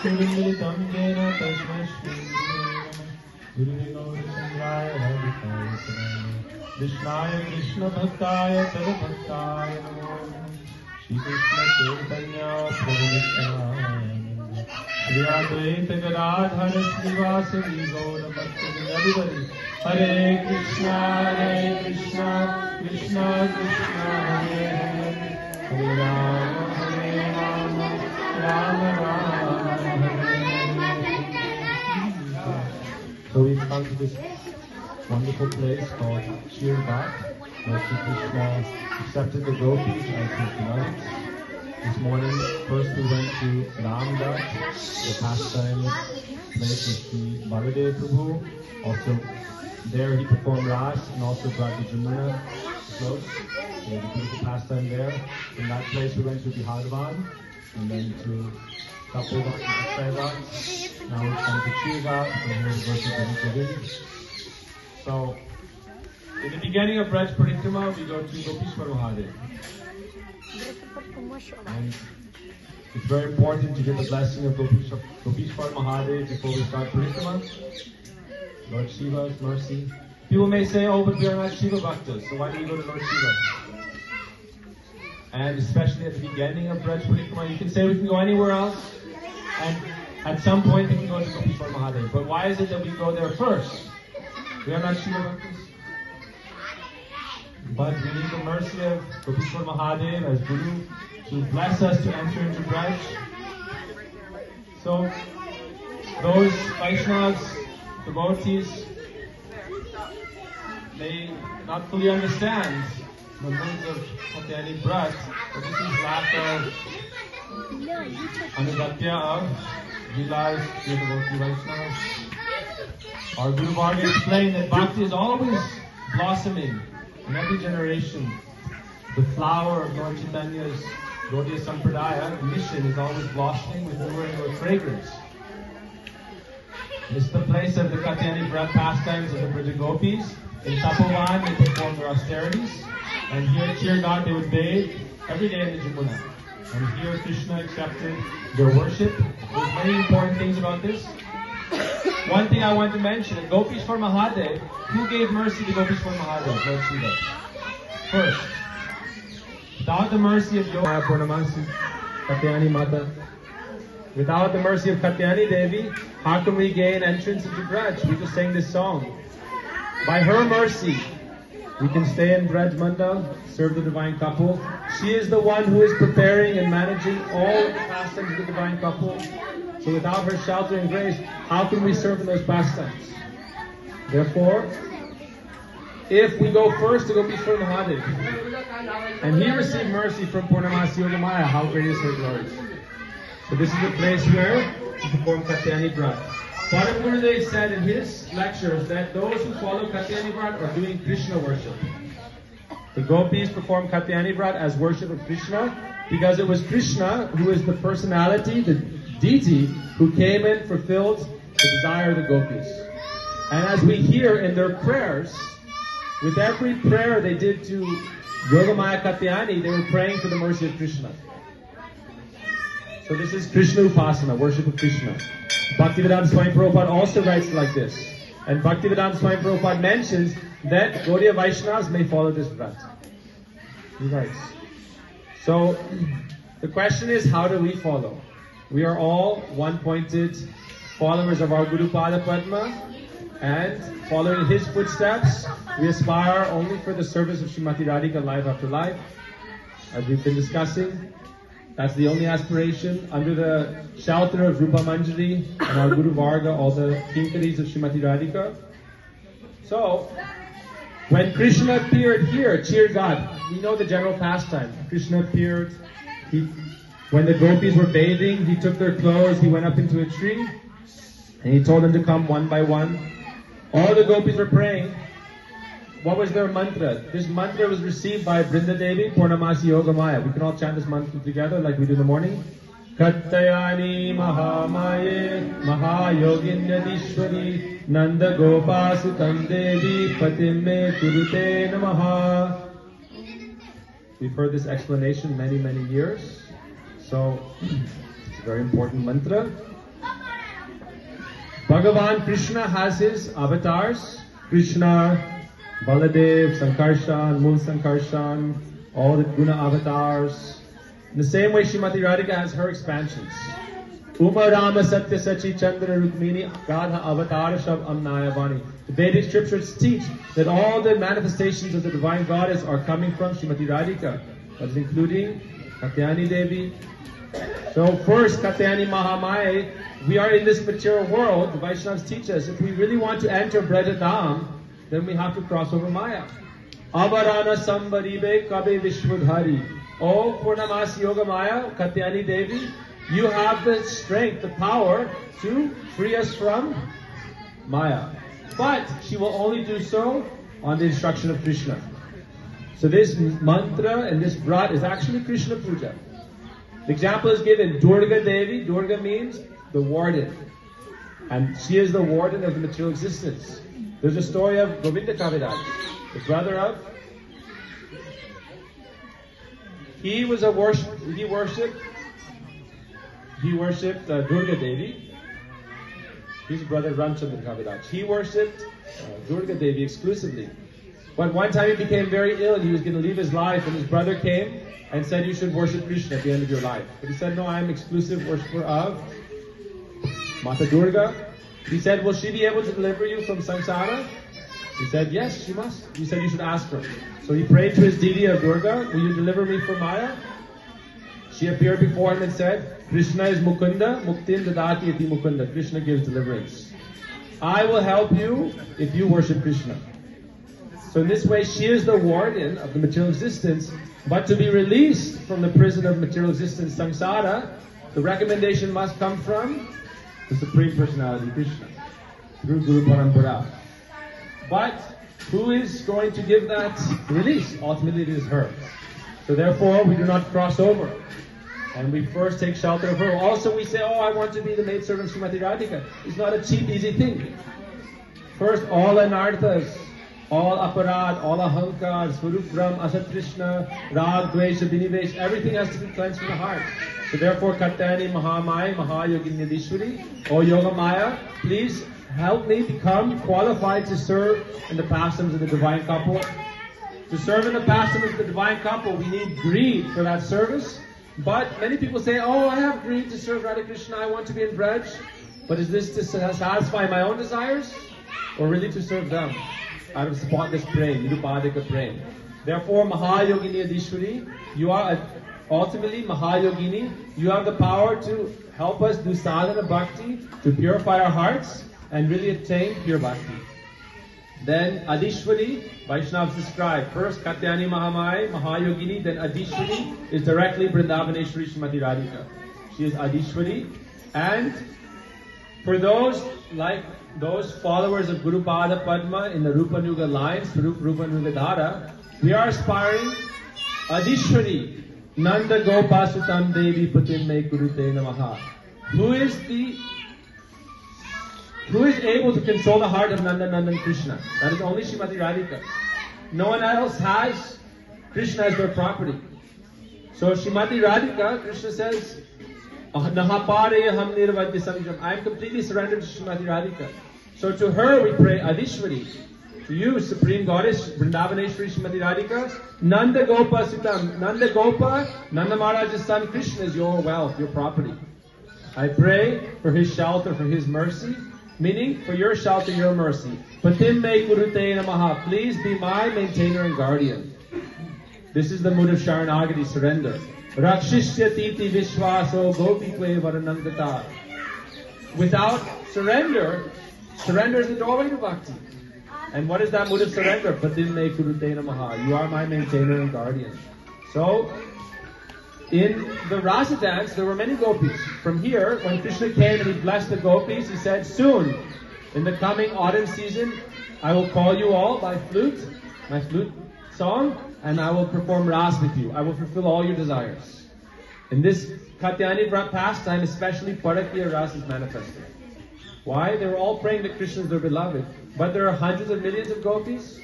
Srimilitam Jena Tasmai Shri Guru Chandraya Radhikaya Vishnaya Krishna Bhaktaya Tada Bhaktaya Namo Shri Krishna Chaitanya Prabhu Nityananda Shri Advaita Gadadhara Srivasadi Gaura Bhakta Everybody Hare Krishna Krishna Krishna Hare Hare Hare Rama Rama Rama Hare. So we've come to this wonderful place called Chir, where Sri Krishna accepted the gopis as his beloveds. This morning, first we went to Ghat, the pastime place with Sri Baladev Prabhu. Also, there he performed Ras and also brought the Jamuna close. So the beautiful pastime there. In that place we went to Bihadvan and then to Tapovan and Akshayvat. Now we've come to Chir, and here we're worshiping Govinda. So, in the beginning of Braj Parikrama, we go to Gopishwar Mahadev. And it's very important to get the blessing of Gopishwar Mahadev before we start Parikrama. Lord Shiva's mercy. People may say, oh, but we are not Shiva Bhaktas, so why do we go to Lord Shiva? And especially at the beginning of Braj Parikrama, you can say we can go anywhere else, and at some point we can go to Gopishwar Mahadev. But why is it that we go there first? We are not Shiva Bhaktas. But we need the mercy of Gopishwar Mahadev as Guru to bless us to enter into Braj. So, those Vaishnavas, devotees, may not fully understand the moods of Katyani Braj, but this is lack of anugatya of Vilas to the devotee Vaishnavas. Our Guru Varga explained that Bhakti is always blossoming in every generation. The flower of Lord Chaitanya's Gaudiya Sampradaya mission is always blossoming with newer and newer fragrance. This is the place of the Katyani Braj pastimes of the Braja Gopis. In Tapovan, they performed their austerities. And here at Chir they would bathe every day in the Jamuna. And here Krishna accepted their worship. There's many important things about this. One thing I want to mention, at Gopishwar Mahadev, who gave mercy to Gopishwar Mahadev, Lord Shiva? First, without the mercy of Yoga Purnamasi, Katyani Mata, without the mercy of Katyani Devi, how can we gain entrance into Braj? We just sang this song. By her mercy, we can stay in Braj Bandhav, serve the divine couple. She is the one who is preparing and managing all of the pastimes of the divine couple. So without her shelter and grace, how can we serve in those pastimes? Therefore, if we go first to Gopishwar Mahadev, and he received mercy from Purnamasi Yogamaya, how great is her glory. So this is the place where to perform Katyani Braj. Param Gurudev said in his lectures that those who follow Katyani Braj are doing Krishna worship. The gopis perform Katyani Braj as worship of Krishna because it was Krishna who is the personality, the deity, who came and fulfilled the desire of the gopis. And as we hear in their prayers, with every prayer they did to Yogamaya Katyani, they were praying for the mercy of Krishna. So this is Krishna Upasana, worship of Krishna. Bhaktivedanta Swami Prabhupada also writes like this. And Bhaktivedanta Swami Prabhupada mentions that Gaudiya Vaishnavas may follow this Braj. He writes. So, the question is, how do we follow? We are all one-pointed followers of our Guru Pada Padma, and following his footsteps, we aspire only for the service of Srimati Radhika life after life. As we've been discussing, that's the only aspiration. Under the shelter of Rupa Manjari and our Guru Varga, all the Kinkaris of Srimati Radhika. So, when Krishna appeared here, Chir Ghat, we know the general pastime. Krishna appeared, when the gopis were bathing, he took their clothes, he went up into a tree, and he told them to come one by one. All the gopis were praying. What was their mantra? This mantra was received by Brinda Devi, Purnamasi Yogamaya. We can all chant this mantra together like we do in the morning. Katyani Mahamaye Mahayoginyadishwari Nanda Gopasutam Devi Patimme Kurute Namaha. We've heard this explanation many, many years. So, it's a very important mantra. Bhagavan Krishna has his avatars. Krishna, Baladev, Sankarshan, Moon Sankarshan, all the Guna avatars. In the same way, Srimati Radhika has her expansions. Uma Rama Satya Sachi Chandra Rukmini Gadha Avatar Shab Amnayavani. The Vedic scriptures teach that all the manifestations of the divine goddess are coming from Srimati Radhika. That is including Katyani Devi. So first, Katyani Mahamaya, we are in this material world. The Vaishnavas teach us, if we really want to enter Brajadham, then we have to cross over Maya. Avarana Sambaribe Kabe Vishwadhari. Oh Purnamasi Yoga Maya, Katyani Devi, you have the strength, the power to free us from Maya. But she will only do so on the instruction of Krishna. So this mantra and this vrat is actually Krishna Puja. The example is given, Durga Devi. Durga means the warden. And she is the warden of the material existence. There's a story of Govinda Kaviraj, the brother of... He worshipped Durga Devi. His brother Ramchandra Kaviraj. He worshipped Durga Devi exclusively. But one time he became very ill and he was going to leave his life, and his brother came and said, you should worship Krishna at the end of your life. But he said, no, I am exclusive worshipper of Mata Durga. He said, will she be able to deliver you from samsara? He said, yes, she must. He said, you should ask her. So he prayed to his deity of Durga, will you deliver me from Maya? She appeared before him and said, Krishna is Mukunda, Muktin Dadati iti Mukunda. Krishna gives deliverance. I will help you if you worship Krishna. So in this way, she is the warden of the material existence, but to be released from the prison of material existence, samsara, the recommendation must come from the Supreme Personality, Krishna, through Guru Parampara. But who is going to give that release? Ultimately, it is her. So therefore, we do not cross over. And we first take shelter of her. Also, we say, oh, I want to be the maidservant of Srimati Radhika. It's not a cheap, easy thing. First, all anarthas, all aparad, all ahankar, Swarup Brahm, Asat Krishna, Rag, Dvesha, Binivesh, everything has to be cleansed from the heart. So therefore, Katyani Mahamaya, Mahayoginyadishwari, O Yoga Maya, please help me become qualified to serve in the pastimes of the divine couple. To serve in the pastimes of the divine couple, we need greed for that service. But many people say, oh, I have greed to serve Radha Krishna, I want to be in Braj. But is this to satisfy my own desires? Or really to serve them? Out of spotless prem, Nirupadika prem. Therefore, Mahayogini Adishwari, you are ultimately Mahayogini. You have the power to help us do sadhana bhakti, to purify our hearts, and really attain pure bhakti. Then Adishwari, Vaishnavas describe. First Katyani Mahamaya, Mahayogini, then Adishwari is directly Vrindavaneshwari Srimati Radhika. She is Adishwari. And for those followers of Guru Pada Padma in the Rupanuga lines, Rupanuga Dhara, we are aspiring Adishwari, Nanda Gopasutam Devi Putim Me Kurute Namaha. Who is able to control the heart of Nanda Nandan Krishna? That is only Srimati Radhika. No one else has Krishna as their property. So Srimati Radhika, Krishna says, I am completely surrendered to Srimati Radhika. So to her we pray Adishwari. To you, Supreme Goddess, Vrindavaneshwari Srimati Radhika, Nanda Gopa Sutam. Nanda Gopa, Nanda Maharaj's son Krishna is your wealth, your property. I pray for his shelter, for his mercy, meaning for your shelter, your mercy. Patim me kurute namaha. Please be my maintainer and guardian. This is the mood of Sharanagati, surrender. Rakshishya titi vishvaso gopikve varanangata. Without surrender, surrender is the doorway to bhakti. And what is that mood of surrender? Patim me kurute namaha. You are my maintainer and guardian. So, in the Rasa dance, there were many gopis. From here, when Krishna came and he blessed the gopis, he said, soon, in the coming autumn season, I will call you all by flute, my flute song, and I will perform Ras with you. I will fulfill all your desires. In this Katyani pastime, especially Parakya Ras is manifested. Why? They were all praying that Krishna is their beloved. But there are hundreds of millions of gopis.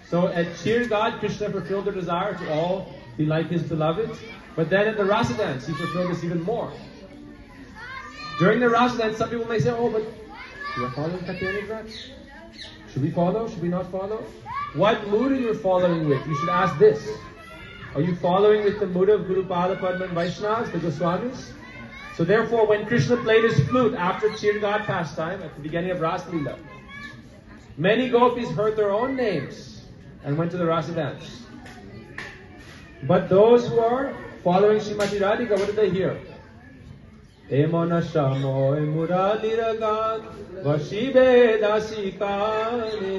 So at Chir God, Krishna fulfilled their desire to all be like his beloved. But then at the Rasa dance, he fulfilled this even more. During the Rasa dance, some people may say, oh, but you are following Katyani Vrat. Should we follow? Should we not follow? What mood are you following with? You should ask this. Are you following with the mood of Guru Pada Padma and Vaishnavas, the Goswamis? So therefore, when Krishna played his flute after Chir ghat pastime, at the beginning of Ras Leela, many gopis heard their own names and went to the Rasa dance. But those who are following Srimati Radhika, what did they hear? Emona shamoy muraliragan vashibe dasikane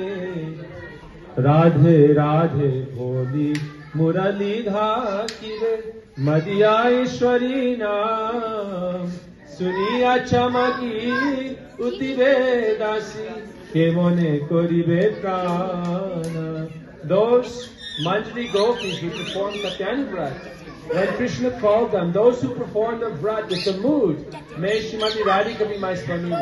Radhe Radhe Bholi Muralidha Kire Madhya Ishwari Naam Suniya Chamaki Utire Dasi Kemone Koribe Prana. Those Manjari gopis who performed Katyani Vrat, when Krishna called them, those who performed the Vrat with the mood, may Srimati Radhika be my Swamini.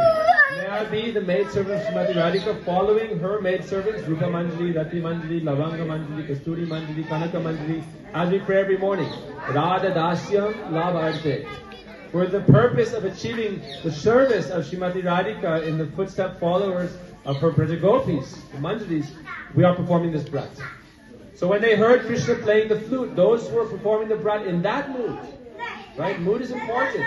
May I be the maidservant of Srimati Radhika, following her maidservants, Rupa Manjari, Rati Manjari, Lavanga Manjari, Kasturi Manjari, Kanaka Manjari, as we pray every morning. Radha Dasyam Labharte. For the purpose of achieving the service of Srimati Radhika in the footstep followers of her Brajagopis, the Manjaris, we are performing this Vrat. So when they heard Krishna playing the flute, those who were performing the Vrat in that mood, right? Mood is important.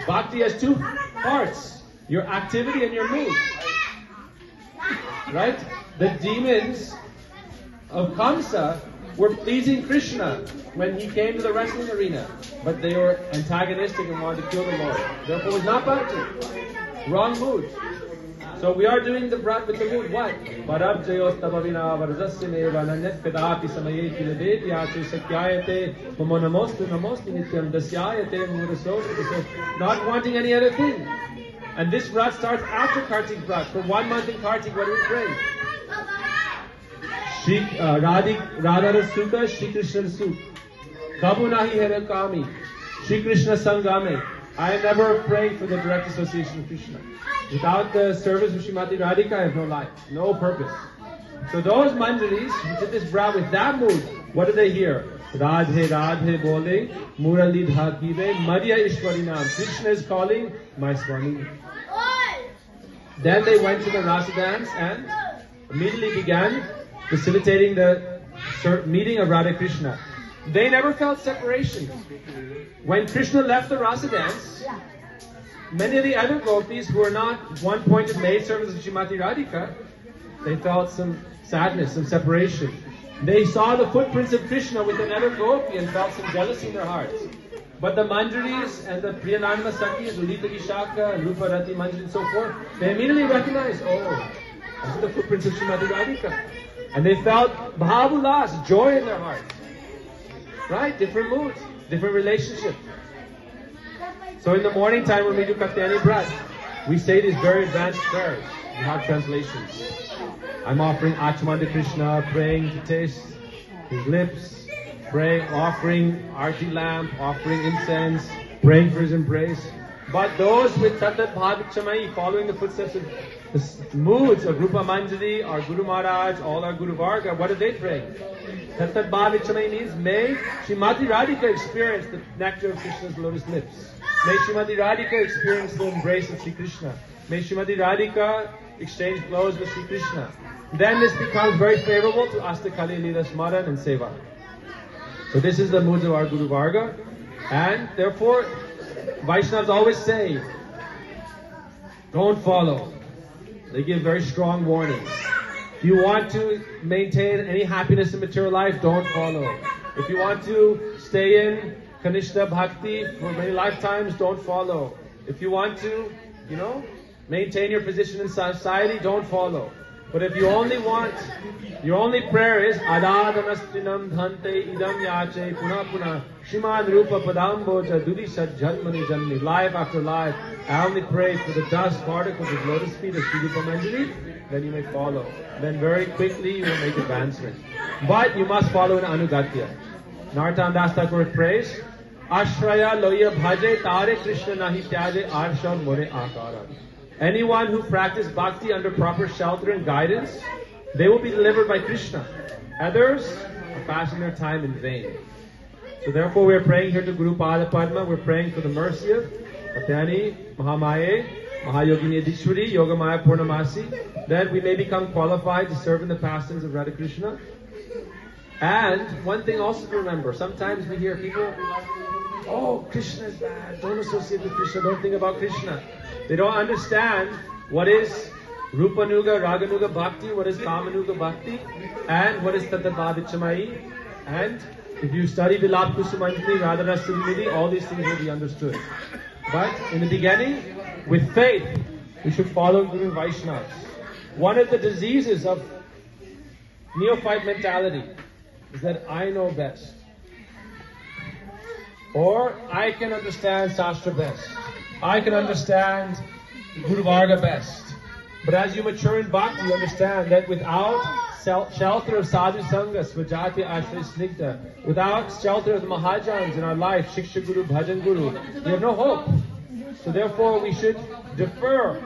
Bhakti has two parts, your activity and your mood. Right? The demons of Kamsa were pleasing Krishna when he came to the wrestling arena, but they were antagonistic and wanted to kill the Lord. Therefore it was not Bhakti. Wrong mood. So we are doing the Vrat with the mood. What? Varab jayos tabavina varzasya vananyat pedati samaye kiladevyate sakyayate mamonamostu namosti nityam dasyayate muraso. Not wanting any other thing. And this Vrat starts after Kartik Vrat. For 1 month in Kartik, what do we pray? Radha Sukha, Shri Krishna Sukh. Kabu nahi hera kami. Shri Krishna Sangame. I am never praying for the direct association of Krishna. Without the service of Srimati Radhika, I have no life, no purpose. So those Manjaris who did this Vrat with that mood, what did they hear? Radhe Radhe Bole, Muralidha Kive, Madhya Ishwari Naam. Krishna is calling my Swami. Then they went to the Rasa dance and immediately began facilitating the meeting of Radha Krishna. They never felt separation. When Krishna left the Rasa dance, many of the other gopis who were not one-pointed maidservants of Srimati Radhika, they felt some sadness, some separation. They saw the footprints of Krishna with another gopi and felt some jealousy in their hearts. But the Manjaris and the Priyananda Sakhis, Ulita Vishaka, Rupa Rati Manjari and so forth, they immediately recognized, oh, these are the footprints of Srimati Radhika. And they felt bhavulas, joy in their hearts. Right? Different moods, different relationship. So in the morning time when we do Katyani Vrat, we say these very advanced prayers. We have translations. I'm offering Achman to Krishna, praying to taste his lips, praying, offering arti lamp, offering incense, praying for his embrace. But those with Tatat Bhavichamai, following the footsteps of the moods of Rupa Manjari, our Guru Maharaj, all our Guru Varga, what do they pray? Tatat Bhavichamai means, may Srimati Radhika experience the nectar of Krishna's lotus lips. May Srimati Radhika experience the embrace of Sri Krishna. May Srimati Radhika exchange blows with Sri Krishna. Then this becomes very favorable to Astakali Leela Smaran and Seva. So this is the moods of our Guru Varga. And therefore, Vaishnavas always say, don't follow. They give very strong warnings. If you want to maintain any happiness in material life, don't follow. If you want to stay in Kanishta Bhakti for many lifetimes, don't follow. If you want to, maintain your position in society, don't follow. But if you only want, your only prayer is Adadamastrinam dhante idam yache puna puna Shrimad Rupa Padamboja Dudishat Janmani Janmi. Life after life, I only pray for the dust particles of lotus feet of Sri Rupa Manjari, then you may follow. Then very quickly you will make advancement. But you must follow in Anugatya. Narottam Das Thakur prays, Ashraya loya bhaje tare Krishna nahi tyaje arshav more akara. Anyone who practices bhakti under proper shelter and guidance, they will be delivered by Krishna. Others are passing their time in vain. So therefore we are praying here to Guru Pada Padma, we're praying for the mercy of Katyani Mahamaye Mahayogini Adishwari Yogamaya Purnamasi, that we may become qualified to serve in the pastimes of Radha Krishna. And one thing also to remember, sometimes we hear people, oh, Krishna is bad, don't associate with Krishna, don't think about Krishna. They don't understand what is Rupanuga, Raganuga Bhakti, what is Kamanuga Bhakti, and what is Tattva-Vichamai. And if you study Vilap Kusumanjali, Radharasa Nidhi, all these things will be understood. But in the beginning, with faith, we should follow Guru Vaishnavas. One of the diseases of neophyte mentality is that I know best. Or I can understand Shastra best. I can understand Guru Varga best. But as you mature in Bhakti, you understand that without shelter of Sadhu Sangha, Svajati Ashray Snigdha, without shelter of the Mahajans in our life, Shiksha Guru, Bhajan Guru, we have no hope. So therefore we should defer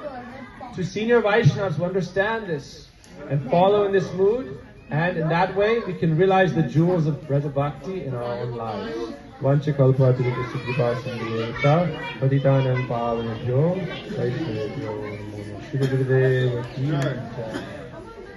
to senior Vaishnavas who understand this and follow in this mood, and in that way we can realize the jewels of Braja Bhakti in our own lives. Vancha kalpa tirupati sukrita sandhiveta patitanam pavanabhyo Shri Gurudeva ki jai.